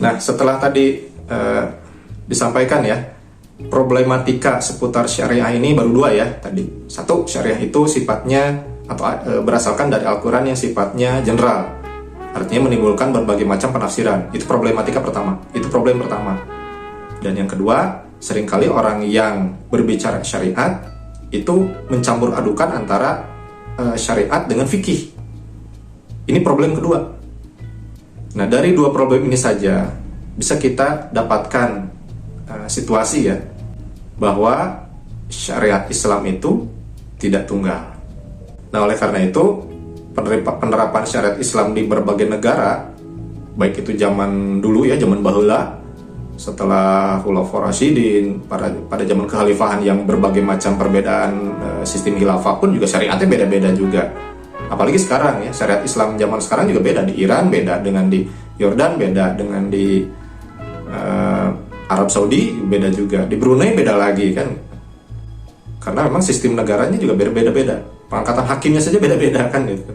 Nah, setelah tadi disampaikan ya, problematika seputar syariah ini baru dua ya tadi. Satu, syariah itu sifatnya atau berasalkan dari Al-Quran yang sifatnya general, artinya menimbulkan berbagai macam penafsiran. Itu problematika pertama, itu problem pertama. Dan yang kedua, seringkali orang yang berbicara syariat itu mencampur adukan antara syariat dengan fikih. Ini problem kedua. Nah, dari dua problem ini saja bisa kita dapatkan situasi ya, bahwa syariat Islam itu tidak tunggal. Nah, oleh karena itu penerapan syariat Islam di berbagai negara, baik itu zaman dulu ya, zaman baheula, setelah Khulafaur Rasyidin, pada zaman kekhalifahan yang berbagai macam perbedaan sistem khilafah pun juga syariatnya beda-beda juga. Apalagi sekarang ya, syariat Islam zaman sekarang juga beda. Di Iran beda dengan di Yordan, beda dengan di Arab Saudi, beda juga. Di Brunei beda lagi kan. Karena memang sistem negaranya juga beda-beda. Pengangkatan hakimnya saja beda-beda kan gitu.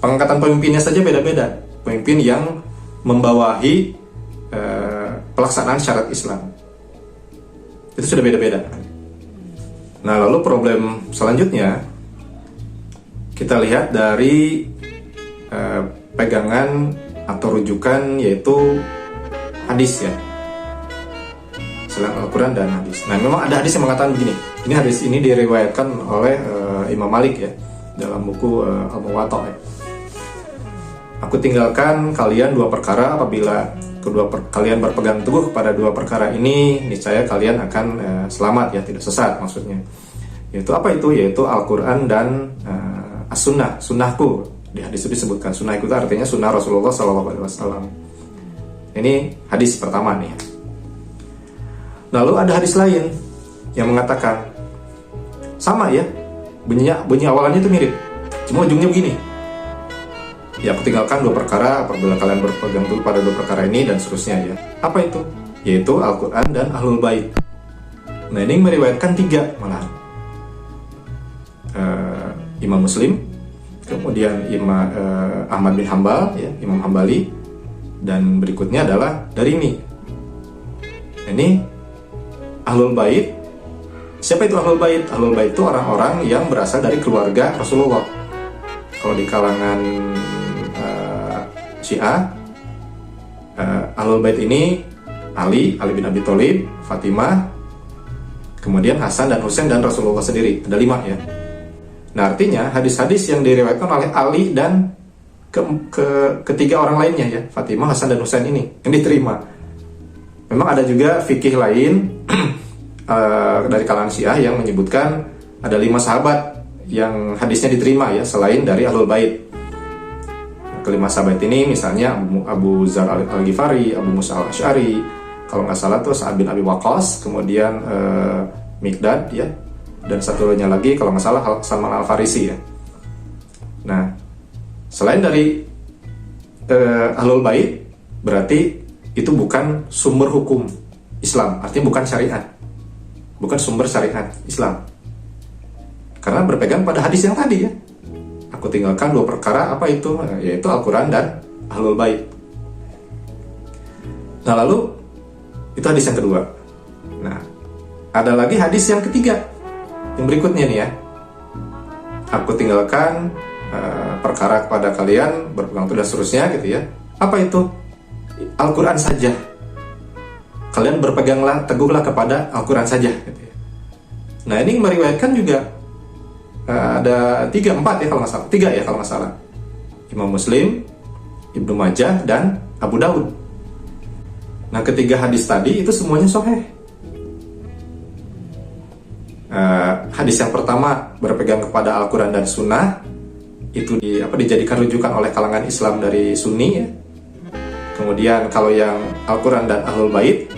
Pengangkatan pemimpinnya saja beda-beda. Pemimpin yang membawahi pelaksanaan syariat Islam itu sudah beda-beda. Nah, lalu problem selanjutnya kita lihat dari pegangan atau rujukan, yaitu hadis ya, selain Al-Quran dan hadis. Nah, memang ada hadis yang mengatakan begini. Ini hadis ini diriwayatkan oleh Imam Malik ya, dalam buku Al-Muwatta ya. Aku tinggalkan kalian dua perkara, apabila kalian berpegang teguh kepada dua perkara ini, niscaya kalian akan selamat ya, tidak sesat maksudnya. Yaitu apa itu? Yaitu Al-Quran dan as-sunnah, sunnahku. Di hadis itu disebutkan sunnah itu artinya sunnah Rasulullah SAW. Ini hadis pertama nih. Lalu ada hadis lain yang mengatakan sama ya, bunyi awalannya itu mirip, cuma ujungnya begini. Ya, aku tinggalkan dua perkara apabila kalian berpegang teguh pada dua perkara ini, dan seterusnya ya. Apa itu? Yaitu Al-Quran dan Ahlul Bait. Nah, ini meriwayatkan tiga malah. Imam Muslim, kemudian Imam Ahmad bin Hambal ya, Imam Hambali, dan berikutnya adalah dari ini. Ini Ahlul Bait. Siapa itu Ahlul Bait? Ahlul Bait itu orang-orang yang berasal dari keluarga Rasulullah. Kalau di kalangan Syiah, Ahlul Bait ini Ali bin Abi Thalib, Fatimah, kemudian Hasan dan Husain, dan Rasulullah sendiri. Ada 5 ya. Nah, artinya hadis-hadis yang diriwayatkan oleh Ali dan ketiga orang lainnya ya, Fatimah, Hasan dan Husain ini yang diterima. Memang ada juga fikih lain dari kalangan Syiah yang menyebutkan ada 5 sahabat yang hadisnya diterima ya, selain dari Ahlul Bait. Kelima sahabat ini misalnya Abu Dzar Al-Ghifari, Abu Musa Al-Asy'ari, kalau nggak salah tuh Sa'ad bin Abi Waqqas, kemudian Miqdad ya, dan satunya lagi kalau nggak salah Salman Al-Farisi ya. Nah, selain dari Ahlul Bait, berarti itu bukan sumber hukum Islam, artinya bukan syariat, bukan sumber syariat Islam, karena berpegang pada hadis yang tadi ya. Aku tinggalkan dua perkara, apa itu? Yaitu Al-Quran dan Ahlul Bait. Nah, lalu itu hadis yang kedua. Nah, ada lagi hadis yang ketiga, yang berikutnya nih ya. Aku tinggalkan perkara kepada kalian, berpegang teguh dan seterusnya gitu ya. Apa itu? Al-Quran saja. Kalian berpeganglah, teguhlah kepada Al-Quran saja gitu ya. Nah, ini meriwayatkan juga ada 3-4 ya kalau nggak salah, 3 ya kalau nggak salah. Imam Muslim, Ibnu Majah, dan Abu Daud. Nah, ketiga hadis tadi itu semuanya sahih. Hadis yang pertama berpegang kepada Al-Quran dan Sunnah, itu dijadikan rujukan oleh kalangan Islam dari Sunni ya. Kemudian kalau yang Al-Quran dan Ahlul Bait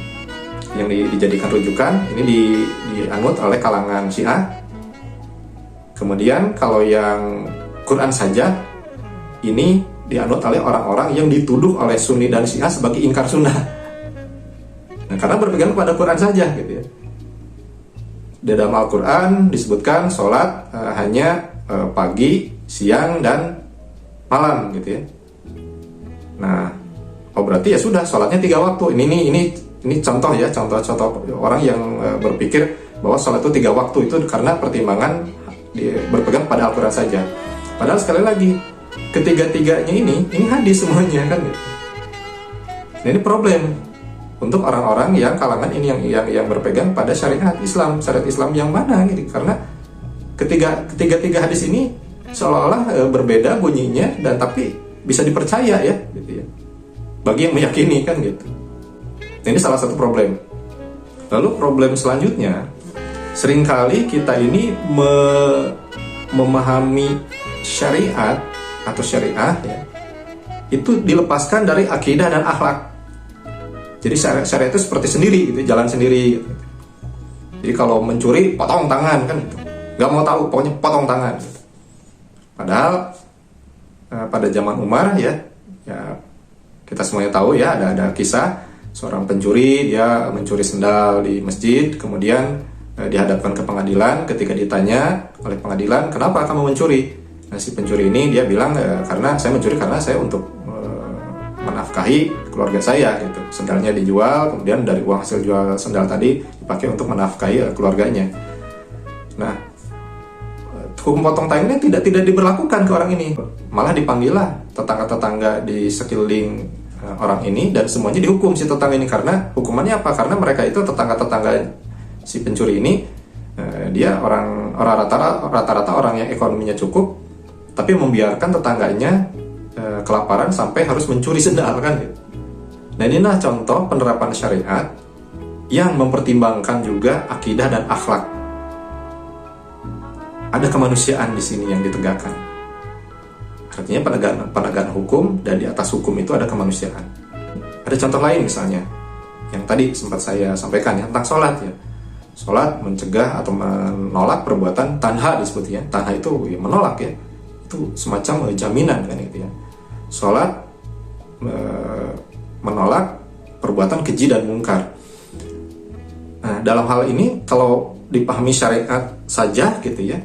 yang dijadikan rujukan, ini dianut oleh kalangan Syiah. Kemudian kalau yang Quran saja, ini dianut oleh orang-orang yang dituduh oleh Sunni dan Syiah sebagai ingkar sunnah. Nah, karena berpegang pada Quran saja gitu ya. Di dalam Al-Quran disebutkan sholat hanya pagi, siang, dan malam gitu ya. Nah, Oh berarti ya sudah sholatnya 3 waktu. Ini contoh ya, contoh orang yang berpikir bahwa sholat itu 3 waktu itu karena pertimbangan berpegang pada Al-Quran saja. Padahal sekali lagi ketiga-tiganya ini hadis semuanya kan gitu. Nah, ini problem untuk orang-orang yang kalangan ini yang berpegang pada syariat Islam yang mana gitu. Karena ketiga hadis ini seolah-olah berbeda bunyinya dan tapi bisa dipercaya ya gitu ya. Bagi yang meyakini kan gitu. Nah, ini salah satu problem. Lalu problem selanjutnya, seringkali kita ini memahami syariat atau syariah ya, itu dilepaskan dari akidah dan akhlak. Jadi syariat itu seperti sendiri gitu, jalan sendiri gitu. Jadi kalau mencuri potong tangan kan gitu. Gak mau tahu, pokoknya potong tangan gitu. Padahal pada zaman Umar ya kita semuanya tahu ya, ada kisah seorang pencuri, dia mencuri sendal di masjid, kemudian dihadapkan ke pengadilan. Ketika ditanya oleh pengadilan, kenapa kamu mencuri? Nah, si pencuri ini dia bilang, karena saya mencuri karena saya untuk menafkahi keluarga saya gitu. Sendalnya dijual, kemudian dari uang hasil jual sendal tadi dipakai untuk menafkahi keluarganya. Nah, hukum potong tangan ini tidak diberlakukan ke orang ini, malah dipanggillah tetangga-tetangga di sekeliling orang ini dan semuanya dihukum si tetangga ini. Karena hukumannya apa? Karena mereka itu tetangga-tetangga si pencuri ini dia orang rata-rata orang yang ekonominya cukup, tapi membiarkan tetangganya kelaparan sampai harus mencuri sendal kan gitu. Nah, inilah contoh penerapan syariat yang mempertimbangkan juga akidah dan akhlak. Ada kemanusiaan di sini yang ditegakkan. Artinya penegakan hukum, dan di atas hukum itu ada kemanusiaan. Ada contoh lain misalnya, yang tadi sempat saya sampaikan ya, tentang sholat ya. Sholat mencegah atau menolak perbuatan tanha disebutnya. Tanha itu ya menolak ya. Itu semacam jaminan kan itu ya. Sholat menolak perbuatan keji dan mungkar. Nah, dalam hal ini kalau dipahami syariat saja gitu ya,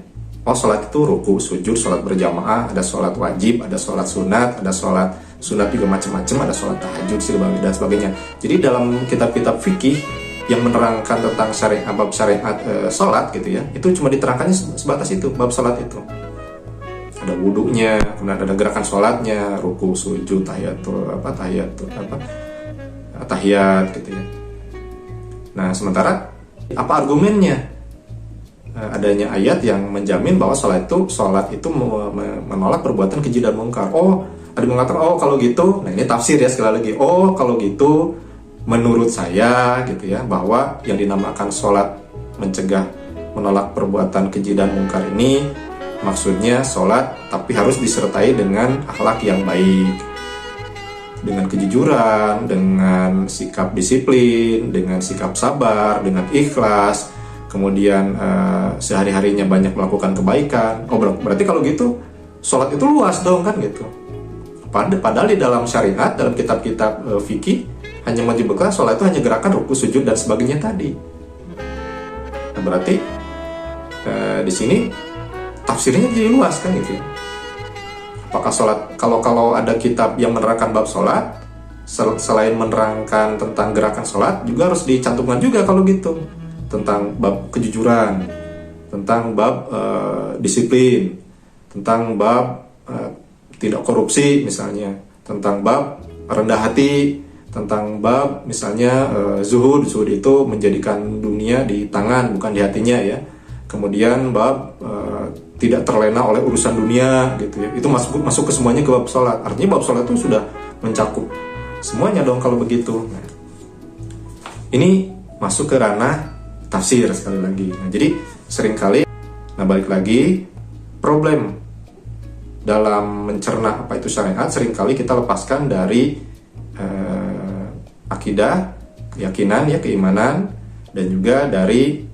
oh sholat itu ruku, sujud, sholat berjamaah, ada sholat wajib, ada sholat sunat, ada sholat sunat juga macam-macam, ada sholat tahajud dan sebagainya. Jadi dalam kitab-kitab fikih yang menerangkan tentang syariat, bab syariat sholat gitu ya, itu cuma diterangkannya sebatas itu, bab sholat itu. Ada wudunya, kemudian ada gerakan sholatnya, ruku, sujud, tahiyat gitu ya. Nah, sementara apa argumennya? Adanya ayat yang menjamin bahwa sholat itu menolak perbuatan keji dan mungkar. Oh, ada yang mengatakan, oh kalau gitu, nah ini tafsir ya sekali lagi. Oh kalau gitu, menurut saya gitu ya, bahwa yang dinamakan sholat mencegah menolak perbuatan keji dan mungkar ini maksudnya sholat tapi harus disertai dengan akhlak yang baik, dengan kejujuran, dengan sikap disiplin, dengan sikap sabar, dengan ikhlas, kemudian sehari-harinya banyak melakukan kebaikan. Oh berarti kalau gitu sholat itu luas dong kan gitu. Padahal di dalam syariat, dalam kitab-kitab fikih hanya menyebutkan sholat itu hanya gerakan ruku, sujud dan sebagainya tadi. Nah, berarti di sini tafsirnya jadi luas kan gitu. Apakah sholat, kalau ada kitab yang menerangkan bab sholat, selain menerangkan tentang gerakan sholat, juga harus dicantumkan juga kalau gitu, tentang bab kejujuran, tentang bab disiplin, tentang bab tidak korupsi misalnya, tentang bab rendah hati, tentang bab misalnya zuhud itu menjadikan dunia di tangan bukan di hatinya ya. Kemudian bab tidak terlena oleh urusan dunia gitu ya. Itu masuk ke semuanya ke bab sholat. Artinya bab sholat itu sudah mencakup semuanya dong kalau begitu. Nah, ini masuk ke ranah tafsir sekali lagi. Nah, jadi seringkali, balik lagi, problem dalam mencerna apa itu syariat seringkali kita lepaskan dari akidah, keyakinan ya, keimanan, dan juga dari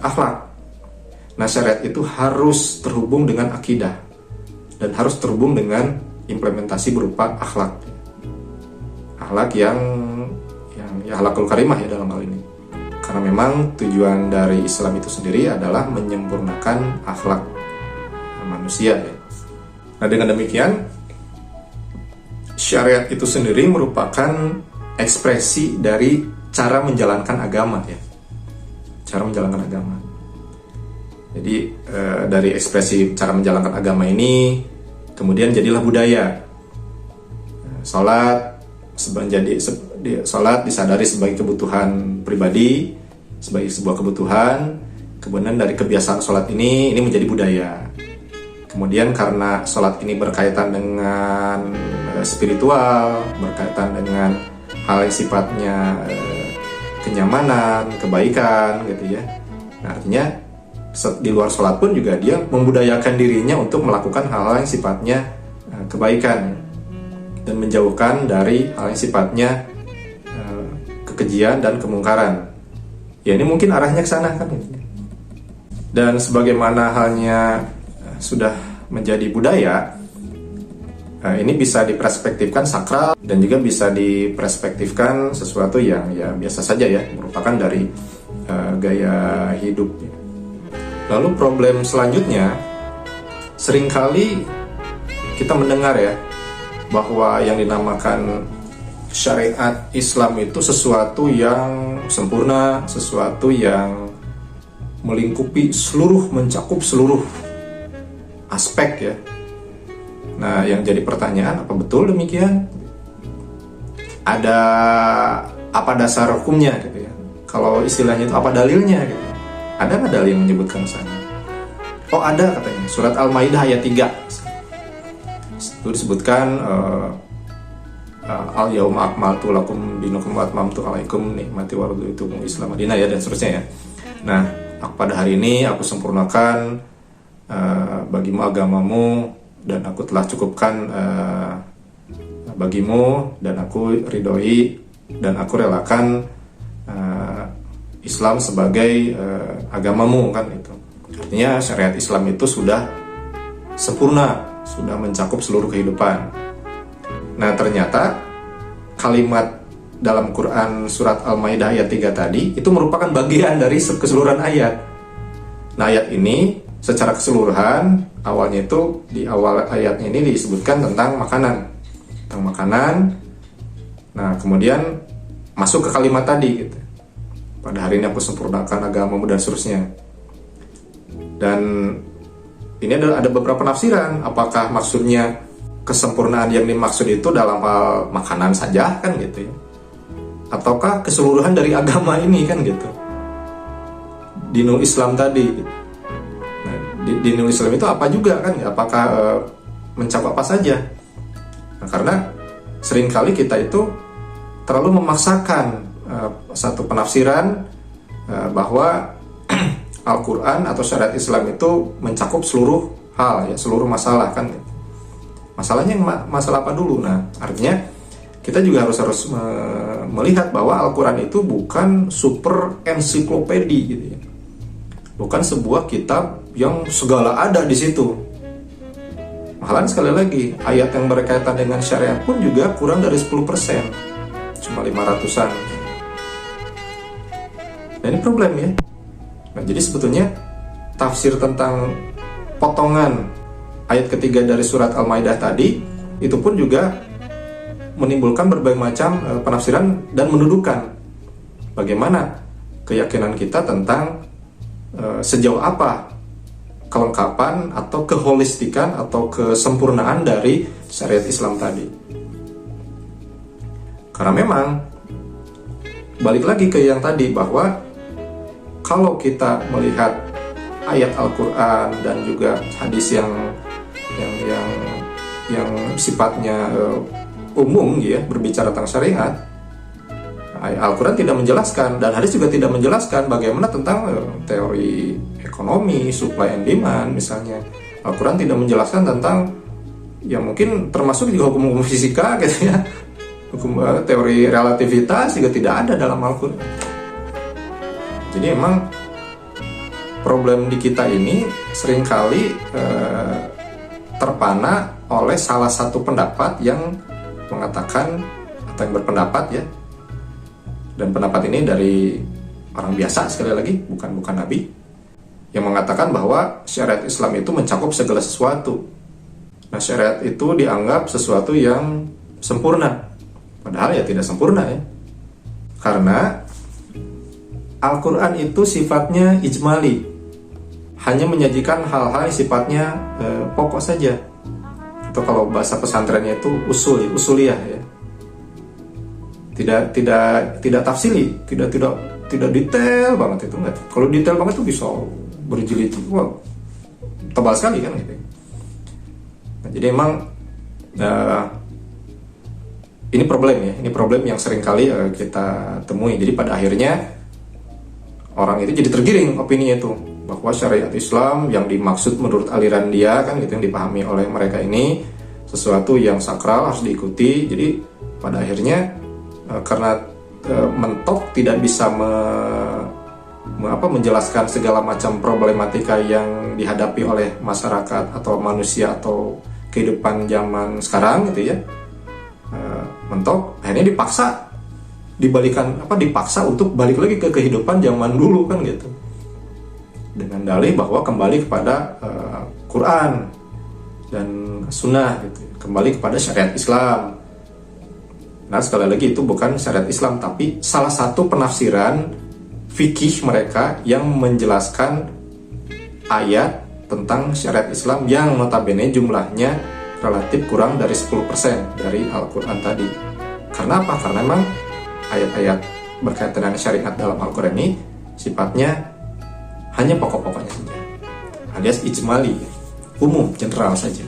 akhlak. Nah, syariat itu harus terhubung dengan akidah dan harus terhubung dengan implementasi berupa akhlak. Akhlak yang akhlakul karimah ya dalam hal ini. Karena memang tujuan dari Islam itu sendiri adalah menyempurnakan akhlak manusia ya. Nah, dengan demikian syariat itu sendiri merupakan ekspresi dari cara menjalankan agama ya. Cara menjalankan agama. Jadi dari ekspresi cara menjalankan agama ini kemudian jadilah budaya. Sholat disadari sebagai kebutuhan pribadi, sebagai sebuah kebutuhan. Kemudian dari kebiasaan sholat ini menjadi budaya. Kemudian karena sholat ini berkaitan dengan spiritual, berkaitan dengan hal yang sifatnya kenyamanan, kebaikan gitu ya. Nah, artinya di luar sholat pun juga dia membudayakan dirinya untuk melakukan hal-hal yang sifatnya kebaikan dan menjauhkan dari hal yang sifatnya kekejian dan kemungkaran. Ya, ini mungkin arahnya ke sana kan. Dan sebagaimana halnya sudah menjadi budaya, ini bisa diperspektifkan sakral dan juga bisa diperspektifkan sesuatu yang ya biasa saja ya, merupakan dari gaya hidup. Lalu problem selanjutnya, seringkali kita mendengar ya bahwa yang dinamakan syariat Islam itu sesuatu yang sempurna, sesuatu yang melingkupi mencakup seluruh aspek ya. Nah, yang jadi pertanyaan, apa betul demikian? Ada apa dasar hukumnya gitu ya? Kalau istilahnya itu apa dalilnya gitu? Ada nggak dalil yang menyebutkan sana? Oh, ada katanya. Surat Al-Maidah ayat 3. Itu disebutkan al-yauma akmaltu lakum dinakum wa atmamtu alaikum nikmati wa raditu Islam Madinah ya, dan seterusnya ya. Nah, pada hari ini aku sempurnakan bagimu agamamu dan aku telah cukupkan bagimu dan aku ridhoi dan aku relakan Islam sebagai agamamu kan itu. Artinya syariat Islam itu sudah sempurna, sudah mencakup seluruh kehidupan. Nah, ternyata kalimat dalam Quran surat Al-Maidah ayat 3 tadi itu merupakan bagian dari keseluruhan ayat. Nah, ayat ini secara keseluruhan awalnya itu di awal ayatnya ini disebutkan tentang makanan. Tentang makanan. Nah, kemudian masuk ke kalimat tadi gitu. Pada hari ini aku sempurnakan agamamu dan seterusnya. Dan ini ada beberapa penafsiran. Apakah maksudnya kesempurnaan yang dimaksud itu dalam hal makanan saja kan gitu ya? Ataukah keseluruhan dari agama ini kan gitu? Dinul Islam tadi gitu. Nah, dinul Islam itu apa juga kan? Apakah mencakup apa saja? Nah, karena seringkali kita itu terlalu memaksakan satu penafsiran bahwa Al-Quran atau syariat Islam itu mencakup seluruh hal ya, seluruh masalah kan. Masalahnya masalah apa dulu? Nah, artinya kita juga harus melihat bahwa Al-Quran itu bukan super ensiklopedi gitu ya. Bukan sebuah kitab yang segala ada di situ. Malahan sekali lagi, ayat yang berkaitan dengan syariat pun juga kurang dari 10%. Cuma 500-an. Nah, ini problem ya. Nah, jadi sebetulnya tafsir tentang potongan ayat ketiga dari surat Al-Maidah tadi itu pun juga menimbulkan berbagai macam penafsiran dan mendudukan bagaimana keyakinan kita tentang sejauh apa kelengkapan atau keholistikan atau kesempurnaan dari syariat Islam tadi. Karena memang balik lagi ke yang tadi bahwa kalau kita melihat ayat Al-Quran dan juga hadis yang sifatnya umum ya, berbicara tentang syariat, Al-Quran tidak menjelaskan dan hadis juga tidak menjelaskan bagaimana tentang teori ekonomi, supply and demand misalnya. Al-Quran tidak menjelaskan tentang ya mungkin termasuk juga hukum-hukum fisika gitu ya, hukum teori relativitas juga tidak ada dalam Al-Quran. Jadi emang problem di kita ini seringkali terpana oleh salah satu pendapat yang mengatakan atau yang berpendapat ya, dan pendapat ini dari orang biasa sekali lagi, bukan nabi, yang mengatakan bahwa syariat Islam itu mencakup segala sesuatu. Nah, syariat itu dianggap sesuatu yang sempurna. Padahal ya tidak sempurna ya. Karena Al-Quran itu sifatnya ijmali, hanya menyajikan hal-hal yang sifatnya pokok saja. Atau kalau bahasa pesantrennya itu usuliyah ya. Tidak tafsili, tidak detail banget itu. Kalau detail banget itu bisa berjilid-jilid. Wow, tebal sekali kan gitu. Nah, jadi emang ini problem ya. Ini problem yang sering kali kita temui. Jadi pada akhirnya orang itu jadi tergiring opini itu, bahwa syariat Islam yang dimaksud menurut aliran dia kan gitu, yang dipahami oleh mereka ini sesuatu yang sakral harus diikuti. Jadi pada akhirnya karena mentok tidak bisa menjelaskan segala macam problematika yang dihadapi oleh masyarakat atau manusia atau kehidupan zaman sekarang gitu ya, mentok akhirnya dipaksa untuk balik lagi ke kehidupan zaman dulu kan gitu, dengan dalih bahwa kembali kepada Quran dan Sunnah gitu, kembali kepada syariat Islam. Nah sekali lagi itu bukan syariat Islam, tapi salah satu penafsiran fikih mereka yang menjelaskan ayat tentang syariat Islam yang notabene jumlahnya relatif kurang dari 10% dari Al-Quran tadi. Karena apa? Karena memang ayat-ayat berkaitan dengan syariat dalam Al-Quran ini sifatnya hanya pokok-pokoknya saja, alias ijmali, umum, general saja.